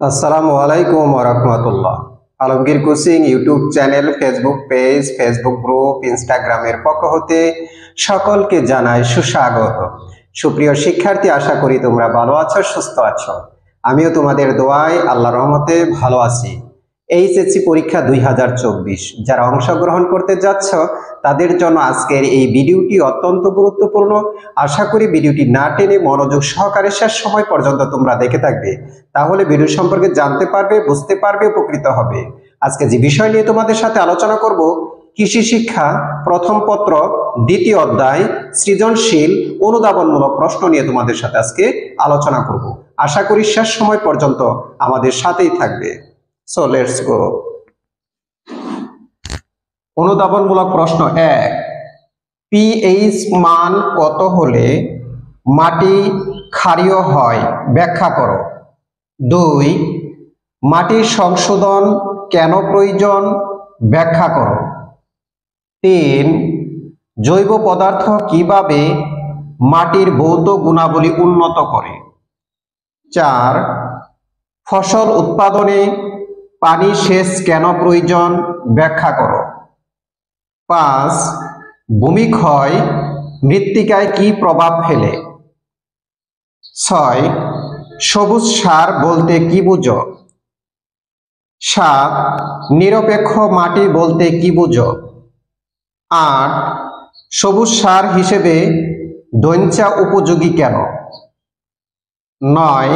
আসসালামু আলাইকুম ওয়া রাহমাতুল্লাহ। Alamgir coaching YouTube channel, Facebook page, Facebook group, ইনস্টাগ্রামের পক্ষ হতে সকলকে জানাই সুস্বাগত। সুপ্রিয় শিক্ষার্থী, আশা করি তোমরা ভালো আছো, সুস্থ আছো। আমিও তোমাদের দোয়ায় আল্লাহর রহমতে ভালো আছি। এইচএসসি পরীক্ষা 2024 যারা অংশগ্রহণ করতে যাচ্ছ তাদের জন্য আজকের এই ভিডিওটি অত্যন্ত গুরুত্বপূর্ণ। আশা করি ভিডিওটি না টেনে মনোযোগ সহকারে শেষ সময় পর্যন্ত তোমরা দেখে থাকবে, তাহলে ভিডিও সম্পর্কে জানতে পারবে, বুঝতে পারবে, উপকৃত হবে। আজকে যে বিষয় নিয়ে তোমাদের সাথে আলোচনা করব, কৃষি শিক্ষা প্রথম পত্র দ্বিতীয় অধ্যায় সৃজনশীল অনুধাবনমূলক প্রশ্ন নিয়ে তোমাদের সাথে আজকে আলোচনা করব। আশা করি শেষ সময় পর্যন্ত আমাদের সাথেই থাকবে। So let's go. অনুধাবনমূলক প্রশ্ন 1, পিএইচ মান কত হলে মাটি ক্ষারীয় হয় ব্যাখ্যা করো। 2, মাটির সংশোধন কেন প্রয়োজন ব্যাখ্যা করো। 3, জৈব পদার্থ কিভাবে মাটির ভৌত গুণাবলী উন্নত করে। 4, ফসল উৎপাদনে পানি সেচ কেন প্রয়োজন ব্যাখ্যা করো। 5, ভূমিক্ষয় মৃত্তিকায় কি প্রভাব ফেলে। 6, সবুজ সার বলতে কি বুঝো। 7, নিরপেক্ষ মাটি বলতে কি বুঝো। 8, সবুজ সার হিসেবে দৈঞ্চা উপযোগী কেন। 9,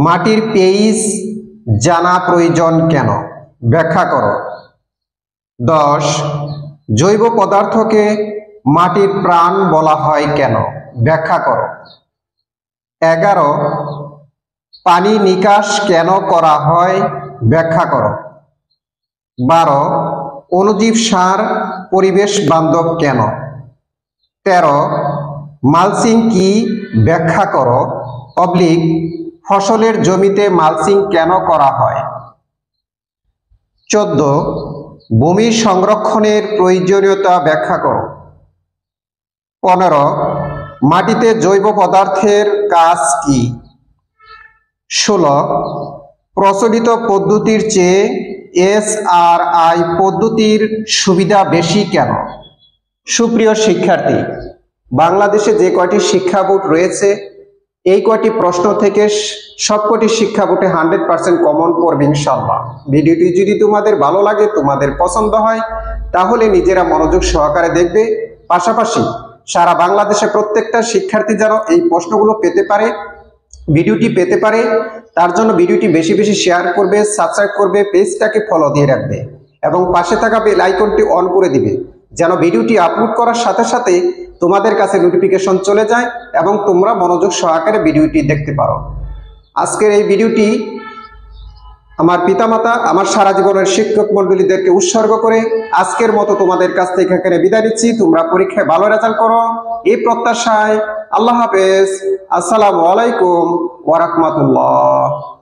মাটির পিএইচ জানা প্রয়োজন কেন ব্যাখ্যা করো। 10, জৈব পদার্থকে মাটির প্রাণ বলা হয় কেন ব্যাখ্যা করো। 11, পানি নিকাশ কেন করা হয় ব্যাখ্যা করো। 12, অণুজীব সার পরিবেশ বান্ধব কেন। 13, মালচিং কি ব্যাখ্যা করো। ফসলের জমিতে মালচিং কেন করা হয়। 14, ভূমি সংরক্ষণের প্রয়োজনীয়তা ব্যাখ্যা করো। 15, মাটিতে জৈব পদার্থের কাজ কি। 16, প্রচলিত পদ্ধতির চেয়ে এসআরআই পদ্ধতির সুবিধা বেশি কেন। সুপ্রিয় শিক্ষার্থী, বাংলাদেশে যে কয়টি শিক্ষা বোর্ড রয়েছে এই কয়টি প্রশ্ন থেকে সবকটি শিক্ষা বোর্ডে 100% কমন পড়বে ইনশাআল্লাহ। ভিডিওটি যদি তোমাদের ভালো লাগে, তোমাদের পছন্দ হয়, তাহলে নিজেরা মনোযোগ সহকারে দেখবে। পাশাপাশি সারা বাংলাদেশে প্রত্যেকটা শিক্ষার্থী যেন এই প্রশ্নগুলো পেতে পারে, ভিডিওটি পেতে পারে, তার জন্য ভিডিওটি বেশি বেশি শেয়ার করবে, সাবস্ক্রাইব করবে, পেজটাকে ফলো দিয়ে রাখবে এবং পাশে থাকা বেল আইকনটি অন করে দিবে, যেন ভিডিওটি আপলোড করার সাথে সাথে তোমাদের কাছে নোটিফিকেশন চলে যায় এবং তোমরা মনোযোগ সহকারে ভিডিওটি দেখতে পারো। আজকের এই ভিডিওটি আমার পিতামাতা, আমার সারা জীবনের শিক্ষক মন্ডলীদেরকে উৎসর্গ করে আজকের মতো তোমাদের কাছ থেকে এখানে বিদায় নিচ্ছি। তোমরা পরীক্ষায় ভালো রেজাল্ট করো এই প্রত্যাশায়। আল্লাহ হাফেজ। আসসালামু আলাইকুম ওয়া রাহমাতুল্লাহ।